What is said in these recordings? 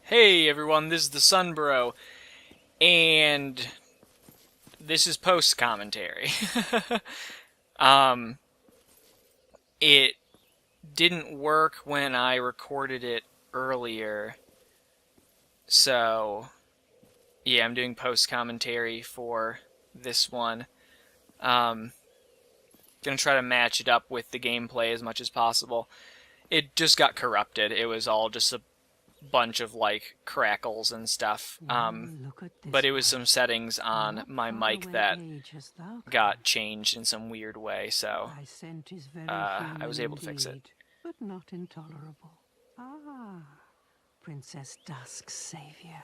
Hey everyone, this is TheSunBro, and this is post-commentary. um, it didn't work when I recorded it earlier, so yeah, I'm doing post-commentary for this one. Gonna try to match it up with the gameplay as much as possible. It just got corrupted. It was all just a bunch of like crackles and stuff. But it was some settings on my mic that got changed in some weird way, so I was able to fix it. But not intolerable. Ah, Princess Dusk's savior.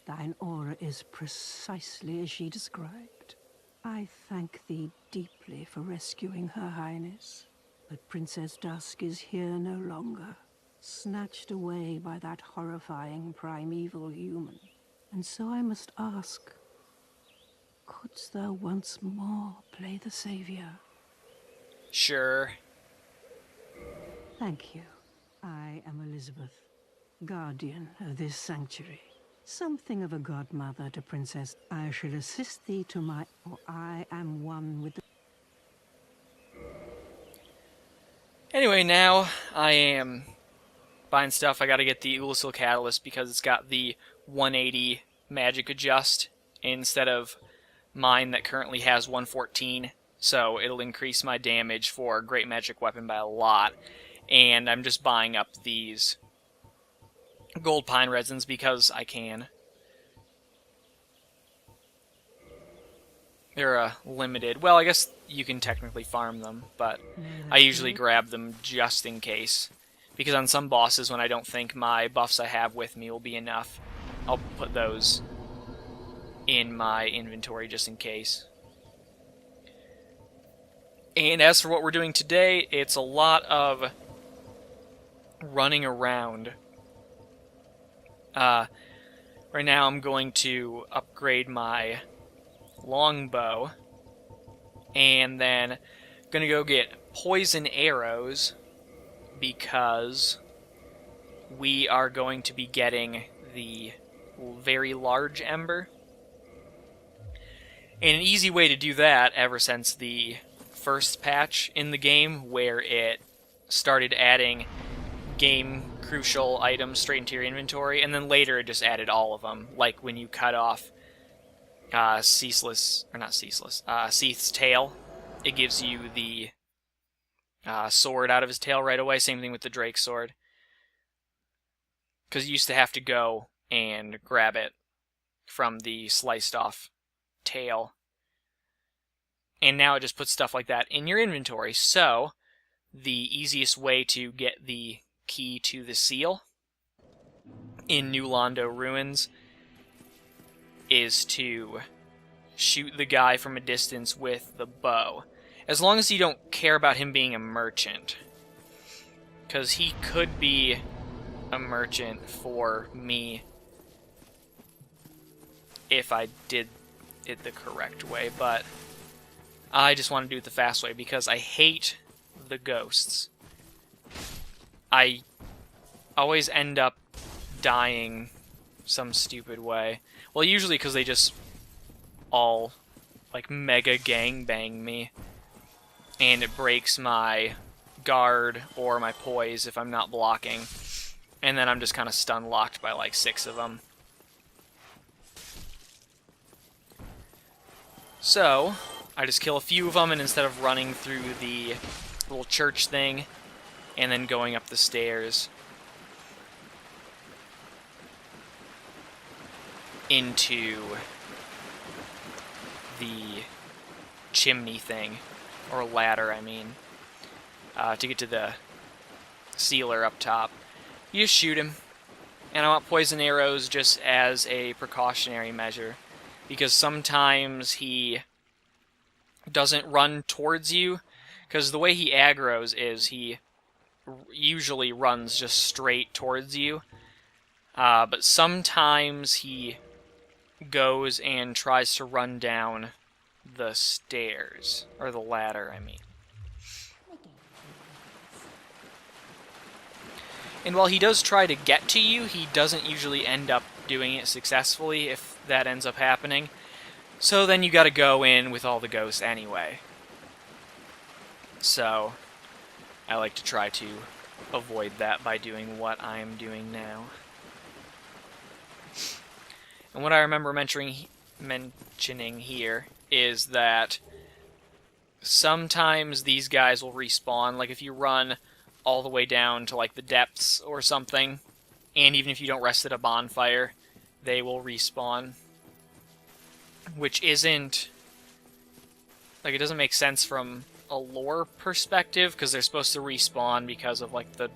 Thine aura is precisely as she described. I thank thee deeply for rescuing Her Highness. But Princess Dusk is here no longer, snatched away by that horrifying primeval human. And so I must ask, couldst thou once more play the savior? Sure. Thank you. I am Elizabeth, guardian of this sanctuary. Something of a godmother to Princess. I shall assist thee to my... for I am one with the... Anyway, now I am buying stuff. I gotta get the Ulasil Catalyst because it's got the 180 magic adjust instead of mine that currently has 114. So it'll increase my damage for Great Magic Weapon by a lot. And I'm just buying up these gold pine resins because I can. They're limited. Well, I guess you can technically farm them, but I usually grab them just in case. Because on some bosses, when I don't think my buffs I have with me will be enough, I'll put those in my inventory just in case. And as for what we're doing today, it's a lot of running around. Right now I'm going to upgrade my longbow, and then gonna go get poison arrows because we are going to be getting the very large ember. And an easy way to do that, ever since the first patch in the game where it started adding game crucial items straight into your inventory, and then later it just added all of them, like when you cut off Seith's tail, it gives you the sword out of his tail right away. Same thing with the Drake's sword, because you used to have to go and grab it from the sliced off tail, and now it just puts stuff like that in your inventory. So the easiest way to get the key to the seal in New Londo Ruins is to shoot the guy from a distance with the bow. As long as you don't care about him being a merchant. Because he could be a merchant for me if I did it the correct way, but I just want to do it the fast way because I hate the ghosts. I always end up dying some stupid way. Well, usually because they just all like mega gangbang me, and it breaks my guard or my poise if I'm not blocking, and then I'm just kind of stun locked by like 6 of them. So I just kill a few of them, and instead of running through the little church thing and then going up the stairs into the chimney thing, or ladder, I mean, to get to the sealer up top, you just shoot him. And I want poison arrows just as a precautionary measure, because sometimes he doesn't run towards you, because the way he aggroes is he usually runs just straight towards you, but sometimes he goes and tries to run down the stairs, or the ladder, I mean. And while he does try to get to you, he doesn't usually end up doing it successfully if that ends up happening. So then you gotta go in with all the ghosts anyway. So I like to try to avoid that by doing what I'm doing now. And what I remember mentioning here is that sometimes these guys will respawn. Like if you run all the way down to like the depths or something, and even if you don't rest at a bonfire, they will respawn. Which isn't... like, it doesn't make sense from a lore perspective, because they're supposed to respawn because of, like, the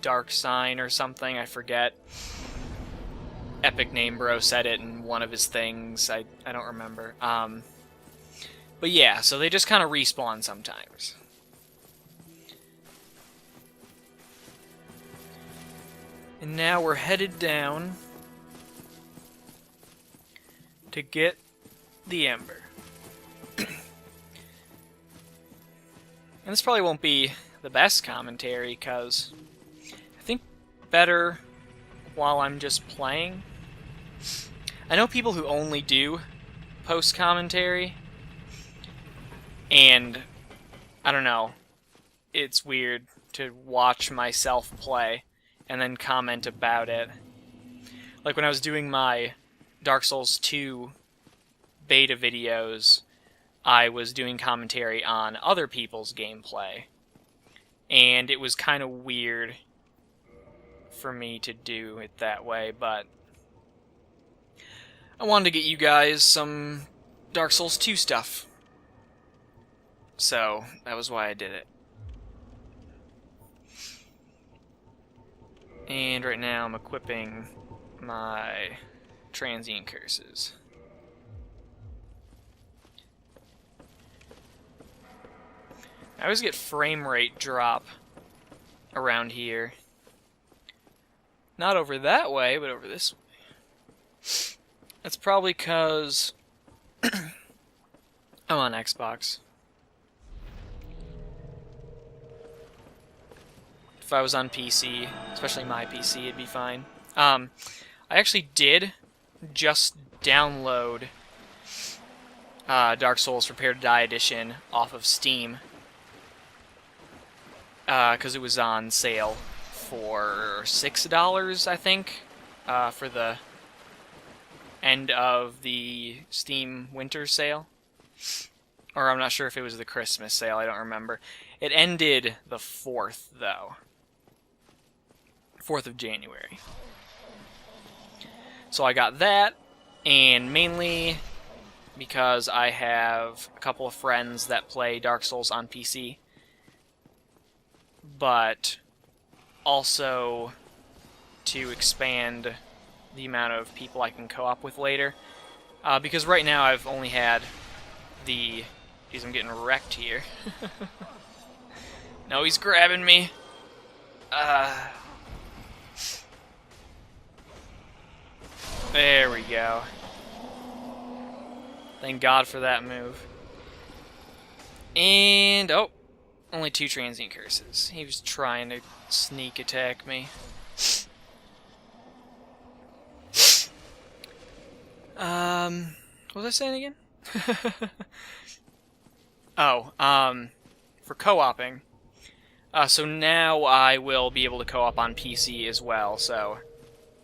dark sign or something, I forget. Epic Name Bro said it in one of his things, I don't remember. But yeah, so they just kind of respawn sometimes. And now we're headed down to get the Ember. And this probably won't be the best commentary, because I think better while I'm just playing. I know people who only do post-commentary, and I don't know, it's weird to watch myself play and then comment about it. Like when I was doing my Dark Souls 2 beta videos, I was doing commentary on other people's gameplay, and it was kind of weird for me to do it that way, but I wanted to get you guys some Dark Souls 2 stuff, so that was why I did it. And right now I'm equipping my transient curses. I always get frame rate drop around here. Not over that way, but over this way. That's probably because I'm on Xbox. If I was on PC, especially my PC, it'd be fine. I actually did just download Dark Souls Prepare to Die Edition off of Steam, because it was on sale for $6, I think, for the end of the Steam Winter sale. Or I'm not sure if it was the Christmas sale, I don't remember. It ended the 4th, though. 4th of January. So I got that, and mainly because I have a couple of friends that play Dark Souls on PC, but also to expand the amount of people I can co-op with later. Because right now I've only had the... Geez, I'm getting wrecked here. No, he's grabbing me. There we go. Thank God for that move. And, oh, only 2 transient curses. He was trying to sneak attack me. What was I saying again? For co-oping. So now I will be able to co-op on PC as well, so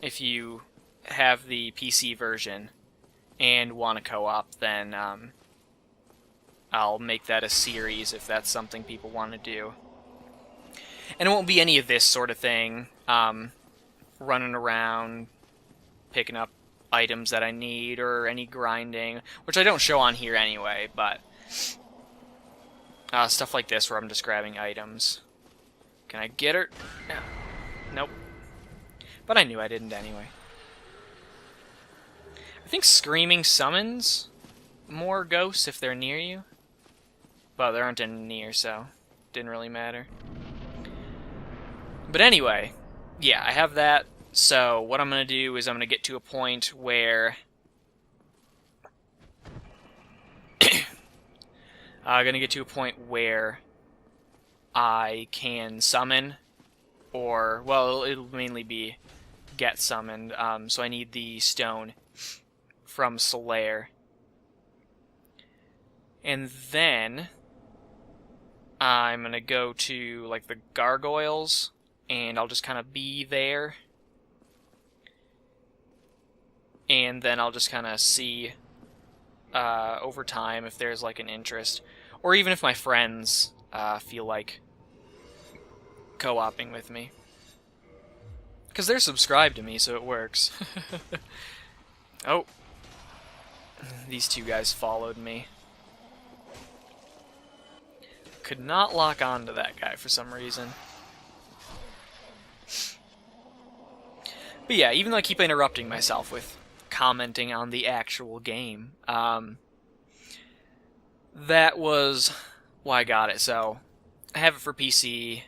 if you have the PC version and want to co-op, then I'll make that a series if that's something people want to do. And it won't be any of this sort of thing, running around, picking up items that I need, or any grinding, which I don't show on here anyway, but stuff like this where I'm just grabbing items. Can I get her? No. Nope. But I knew I didn't anyway. I think screaming summons more ghosts if they're near you. But there aren't any near, so it didn't really matter. But anyway, yeah, I have that. So what I'm going to do is I'm going to get to a point where I can summon or, well, it'll mainly be get summoned, so I need the stone from Solaire. And then I'm gonna go to, like, the gargoyles, and I'll just kind of be there. And then I'll just kind of see over time if there's, like, an interest. Or even if my friends feel like co-oping with me. Because they're subscribed to me, so it works. Oh. These two guys followed me. Could not lock onto that guy for some reason. But yeah, even though I keep interrupting myself with commenting on the actual game, that was why I got it. So, I have it for PC,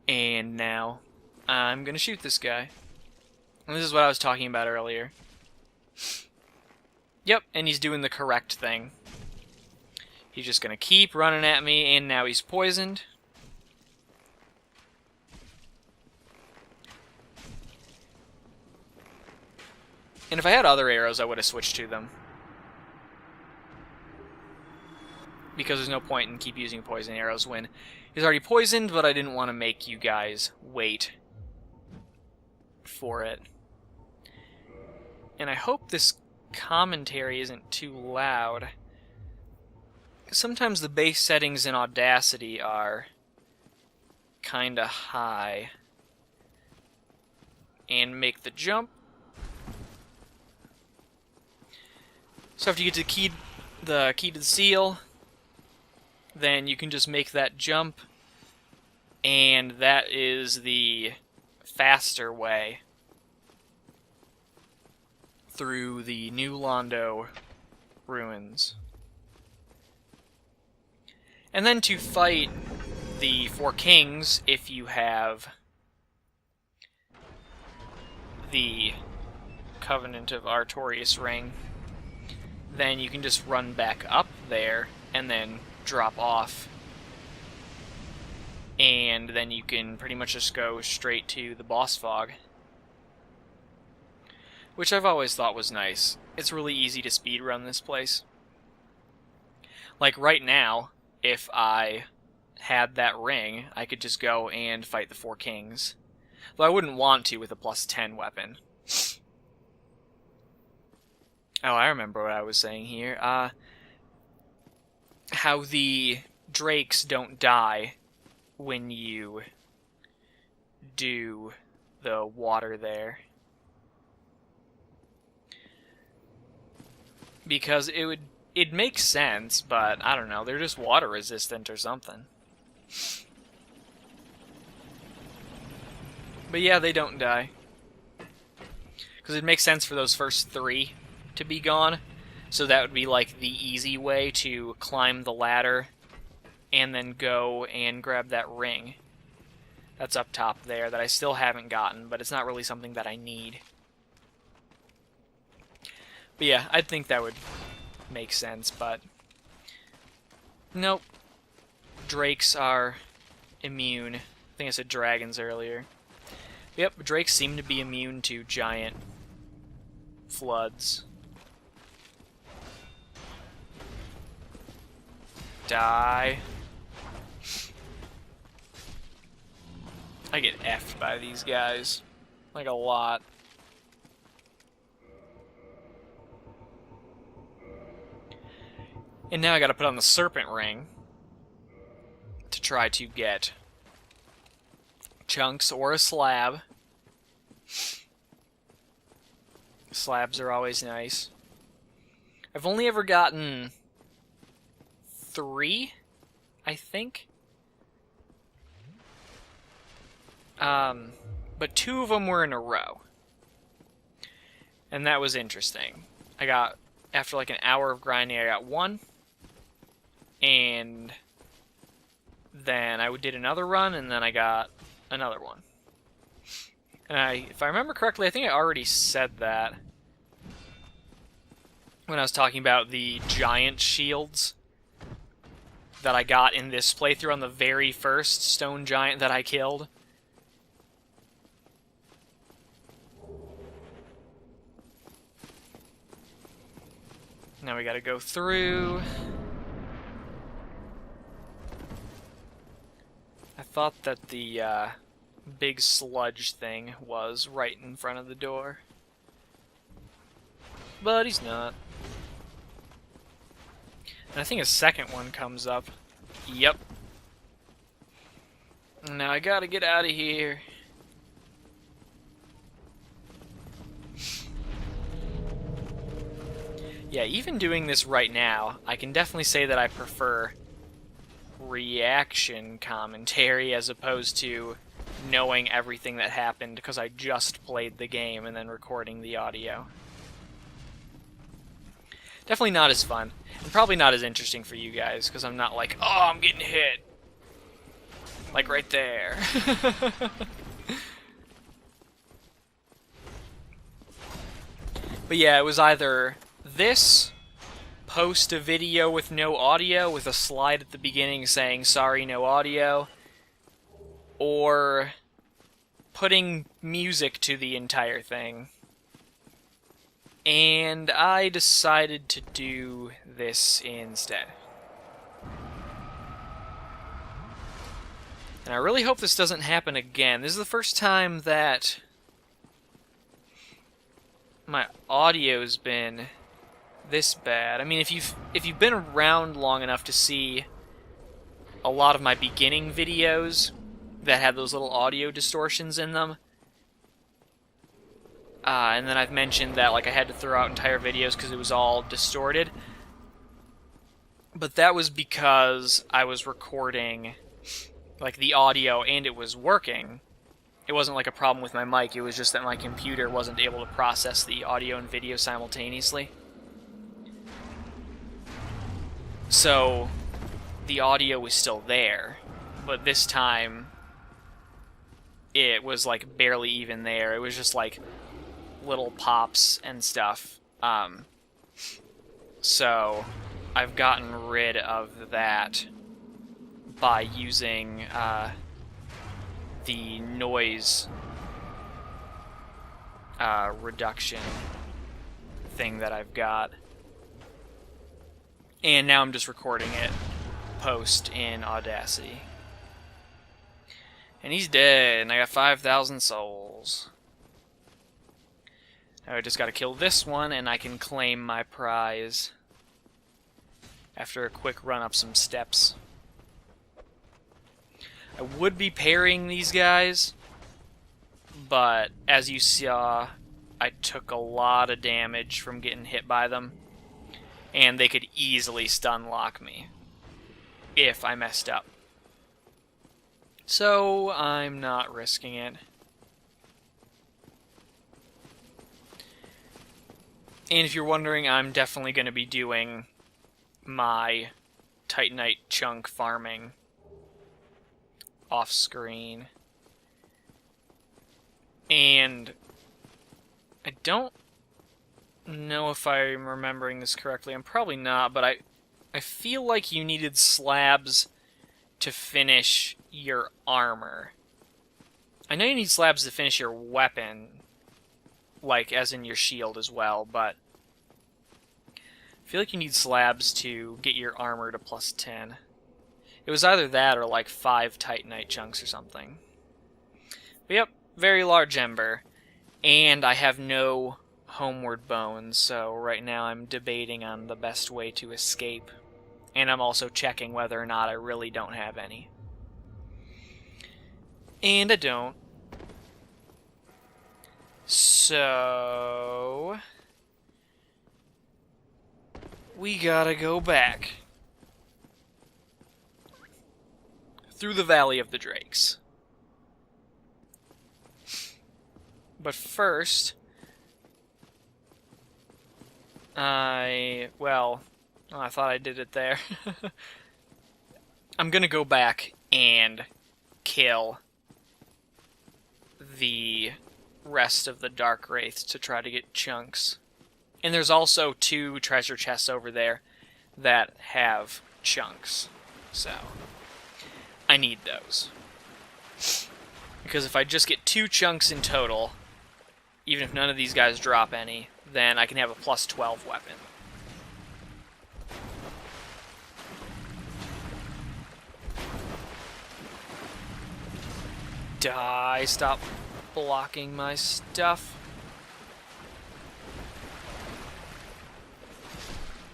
and now I'm gonna shoot this guy. And this is what I was talking about earlier. Yep, and he's doing the correct thing. He's just gonna keep running at me, and now he's poisoned. And if I had other arrows, I would have switched to them. Because there's no point in keep using poison arrows when he's already poisoned, but I didn't want to make you guys wait for it. And I hope this commentary isn't too loud. Sometimes the base settings in Audacity are kinda high. And make the jump. So after you get to the key to the seal, then you can just make that jump, and that is the faster way through the New Londo ruins. And then to fight the Four Kings, if you have the Covenant of Artorias ring, then you can just run back up there and then drop off. And then you can pretty much just go straight to the boss fog. Which I've always thought was nice. It's really easy to speedrun this place. Like right now, if I had that ring, I could just go and fight the Four Kings. Though I wouldn't want to with a plus 10 weapon. Oh, I remember what I was saying here. How the drakes don't die when you do the water there. Because it makes sense, but I don't know, they're just water resistant or something. But yeah, they don't die. Because it makes sense for those first 3 to be gone. So that would be like the easy way to climb the ladder and then go and grab that ring that's up top there that I still haven't gotten, but it's not really something that I need. But yeah, I think that would make sense, but nope. Drakes are immune. I think I said dragons earlier. Yep, drakes seem to be immune to giant floods. Die. I get effed by these guys. Like a lot. And now I gotta put on the serpent ring to try to get chunks or a slab. Slabs are always nice. I've only ever gotten 3, I think. But 2 of them were in a row. And that was interesting. I got, after like an hour of grinding, I got 1. And then I did another run, and then I got another one. And if I remember correctly, I think I already said that when I was talking about the giant shields. that I got in this playthrough on the very first stone giant that I killed. Now we gotta go through. I thought that the big sludge thing was right in front of the door. But he's not. And I think a second one comes up. Yep. Now I gotta get out of here. Yeah, even doing this right now, I can definitely say that I prefer reaction commentary as opposed to knowing everything that happened because I just played the game and then recording the audio. Definitely not as fun, and probably not as interesting for you guys, because I'm not like, oh, I'm getting hit. Like right there. But yeah, it was either this, post a video with no audio, with a slide at the beginning saying, sorry, no audio, or putting music to the entire thing. And I decided to do this instead. And I really hope this doesn't happen again. This is the first time that my audio's been this bad. I mean, if you've been around long enough to see a lot of my beginning videos that had those little audio distortions in them, and then I've mentioned that like I had to throw out entire videos because it was all distorted. But that was because I was recording like the audio and it was working. It wasn't like a problem with my mic, it was just that my computer wasn't able to process the audio and video simultaneously. So the audio was still there, but this time it was like barely even there. It was just like little pops and stuff. So I've gotten rid of that by using the noise reduction thing that I've got. And now I'm just recording it post in Audacity. And he's dead, and I got 5,000 souls. Now I just gotta kill this one, and I can claim my prize after a quick run up some steps. I would be parrying these guys, but as you saw, I took a lot of damage from getting hit by them, and they could easily stun lock me if I messed up. So I'm not risking it. And if you're wondering, I'm definitely going to be doing my Titanite chunk farming off screen. And I don't know if I'm remembering this correctly. I'm probably not, but I feel like you needed slabs to finish your armor. I know you need slabs to finish your weapon, like as in your shield as well, but I feel like you need slabs to get your armor to plus 10. It was either that or like 5 Titanite chunks or something. But yep, very large ember. And I have no homeward bones, so right now I'm debating on the best way to escape. And I'm also checking whether or not I really don't have any. And I don't. So we gotta go back through the Valley of the Drakes. But first, I thought I did it there. I'm gonna go back and kill the rest of the Dark Wraiths to try to get chunks. And there's also 2 treasure chests over there that have chunks. So, I need those. Because if I just get 2 chunks in total, even if none of these guys drop any, then I can have a plus 12 weapon. Die, stop blocking my stuff.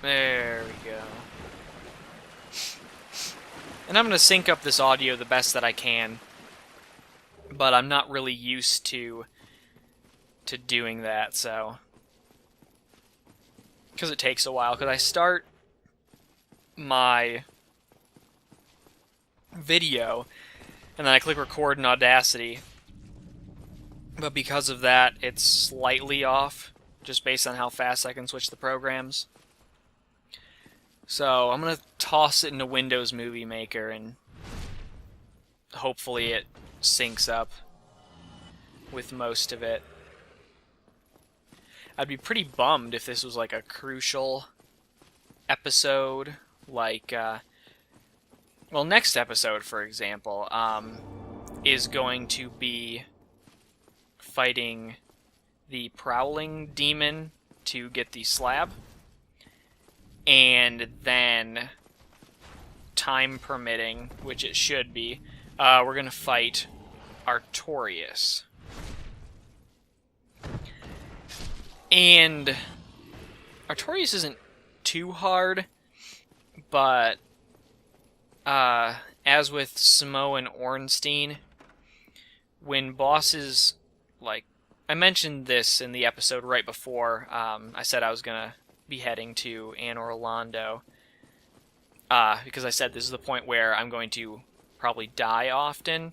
There we go. And I'm going to sync up this audio the best that I can, but I'm not really used to doing that, so... Because it takes a while, because I start my video, and then I click record in Audacity, but because of that, it's slightly off, just based on how fast I can switch the programs. So I'm going to toss it into Windows Movie Maker, and hopefully it syncs up with most of it. I'd be pretty bummed if this was like a crucial episode, like, well, next episode, for example, is going to be fighting the Prowling Demon to get the slab, and then, time permitting, which it should be, we're going to fight Artorias. And Artorias isn't too hard, but as with Smo and Ornstein, when bosses, like, I mentioned this in the episode right before, I said I was going to be heading to Anor Londo, because I said this is the point where I'm going to probably die often.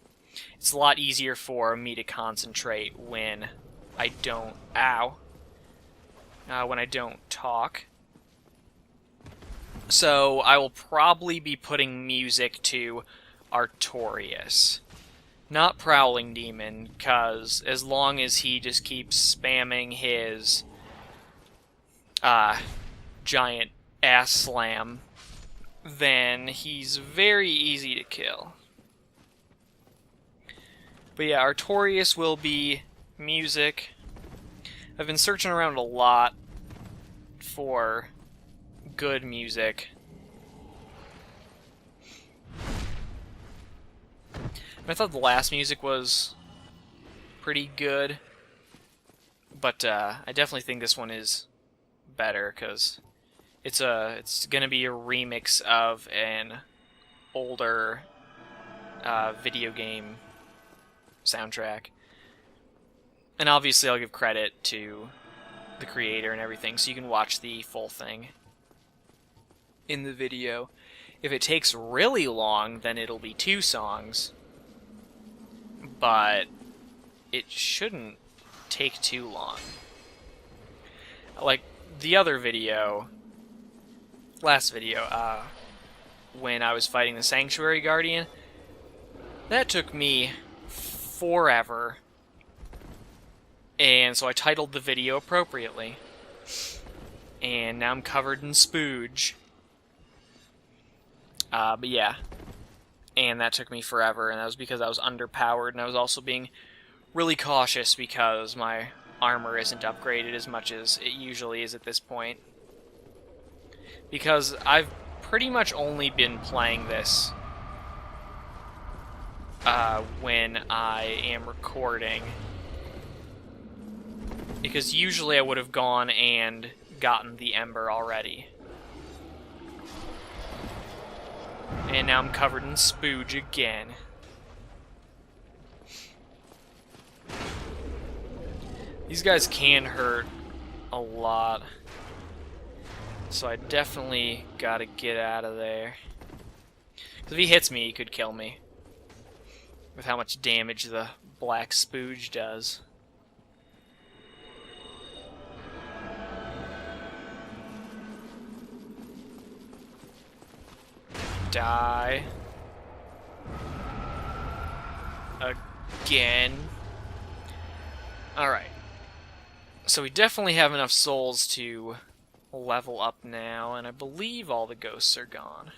It's a lot easier for me to concentrate when I don't... when I don't talk. So I will probably be putting music to Artorias. Not Prowling Demon, because as long as he just keeps spamming his giant ass slam, then he's very easy to kill. But yeah, Artorias will be music. I've been searching around a lot for good music. I thought the last music was pretty good, but I definitely think this one is better, because it's gonna be a remix of an older video game soundtrack. And obviously I'll give credit to the creator and everything, so you can watch the full thing in the video. If it takes really long, then it'll be 2 songs, but it shouldn't take too long. Like the other video, last video, when I was fighting the Sanctuary Guardian, that took me forever. And so I titled the video appropriately. And now I'm covered in spooge. But yeah. And that took me forever, and that was because I was underpowered, and I was also being really cautious because my armor isn't upgraded as much as it usually is at this point. Because I've pretty much only been playing this when I am recording. Because usually I would have gone and gotten the Ember already. And now I'm covered in spooge again. These guys can hurt a lot. So I definitely gotta get out of there. Because if he hits me, he could kill me. With how much damage the black spooge does. Die. Again. Alright. So we definitely have enough souls to level up now, and I believe all the ghosts are gone.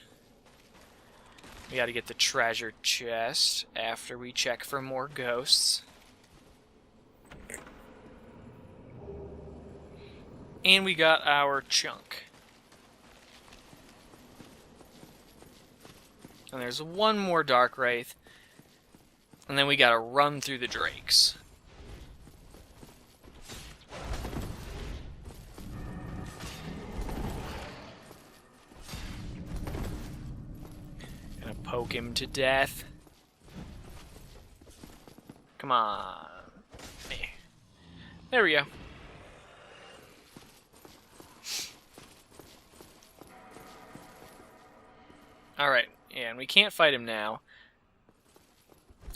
We gotta get the treasure chest after we check for more ghosts. And we got our chunk. And there's one more Dark Wraith. And then we gotta run through the drakes. Gonna poke him to death. Come on. There we go. Alright, and we can't fight him now.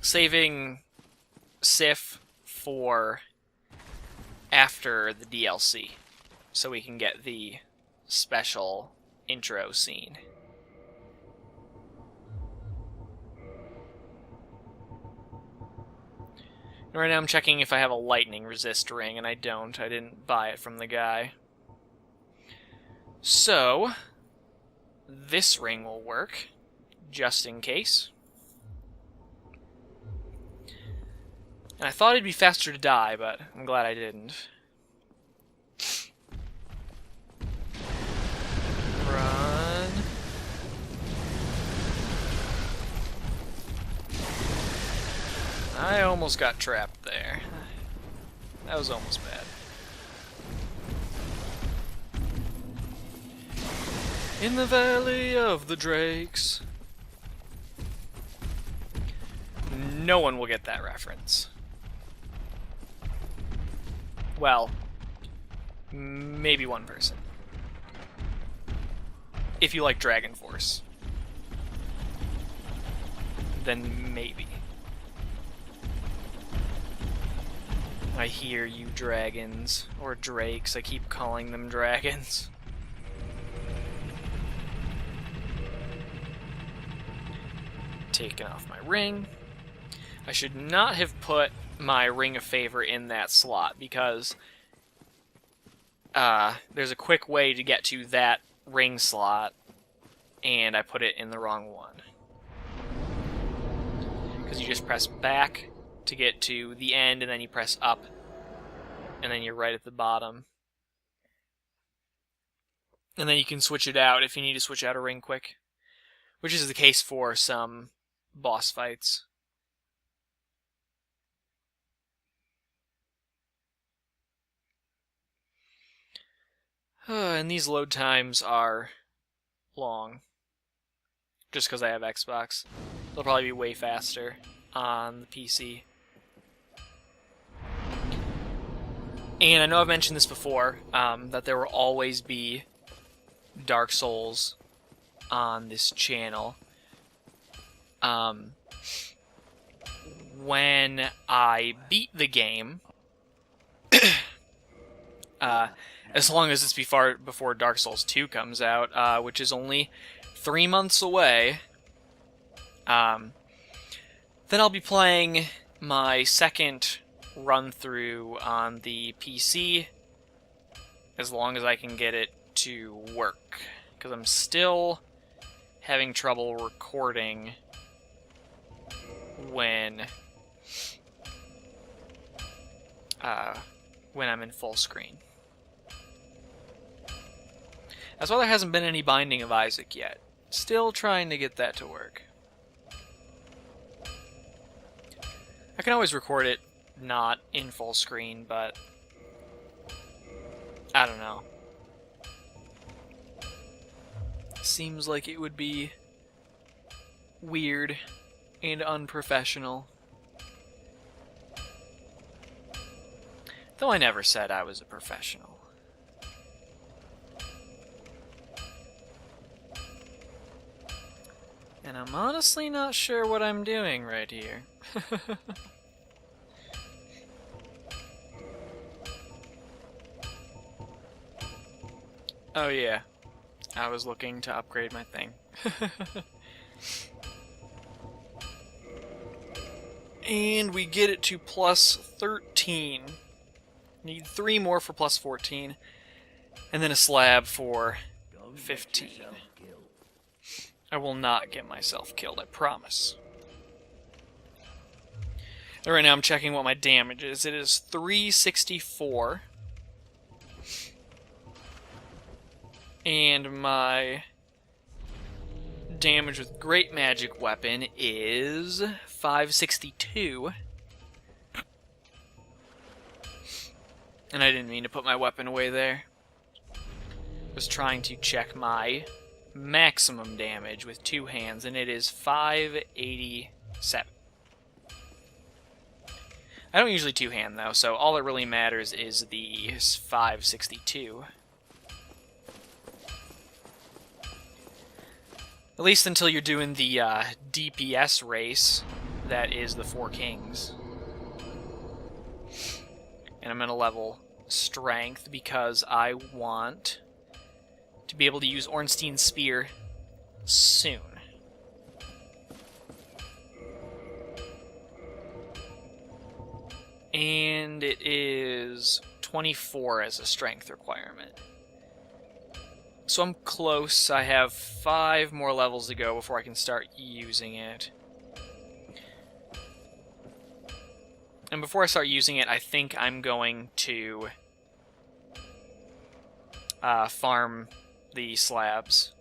Saving Sif for after the DLC, so we can get the special intro scene. And right now I'm checking if I have a lightning resist ring, and I don't. I didn't buy it from the guy. So, this ring will work, just in case. And I thought it'd be faster to die, but I'm glad I didn't. Run. I almost got trapped there. That was almost bad. In the Valley of the Drakes. No one will get that reference. Well, maybe one person. If you like Dragon Force. Then maybe. I hear you, dragons. Or drakes, I keep calling them dragons. Taking off my ring. I should not have put my Ring of Favor in that slot, because there's a quick way to get to that ring slot, and I put it in the wrong one. Because you just press back to get to the end, and then you press up, and then you're right at the bottom. And then you can switch it out if you need to switch out a ring quick, which is the case for some boss fights. And these load times are long, just because I have Xbox. They'll probably be way faster on the PC. And I know I've mentioned this before, that there will always be Dark Souls on this channel. When I beat the game, as long as it's before Dark Souls 2 comes out, which is only 3 months away, then I'll be playing my second run-through on the PC, as long as I can get it to work, because I'm still having trouble recording when I'm in full screen. That's why there hasn't been any Binding of Isaac yet. Still trying to get that to work. I can always record it not in full screen, but I don't know. Seems like it would be weird and unprofessional. Though I never said I was a professional. And I'm honestly not sure what I'm doing right here. Oh yeah, I was looking to upgrade my thing. And we get it to plus 13. Need 3 more for plus 14. And then a slab for 15. I will not get myself killed, I promise. Right now I'm checking what my damage is. It is 364. And my damage with Great Magic Weapon is 562. And I didn't mean to put my weapon away there. I was trying to check my maximum damage with two hands, and it is 587. I don't usually two-hand, though, so all that really matters is the 562. At least until you're doing the DPS race, that is the Four Kings. And I'm going to level Strength because I want to be able to use Ornstein's Spear soon. And it is 24 as a Strength requirement. So I'm close. I have 5 more levels to go before I can start using it. And before I start using it, I think I'm going to farm the slabs.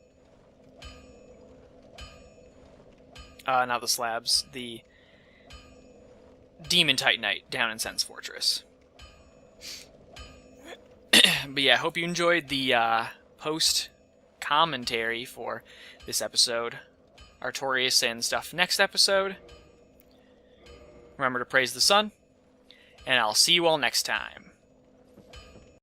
Not the slabs, the Demon Titanite down in Sense Fortress. But yeah, hope you enjoyed the post-commentary for this episode. Artorias and stuff next episode. Remember to praise the sun, and I'll see you all next time.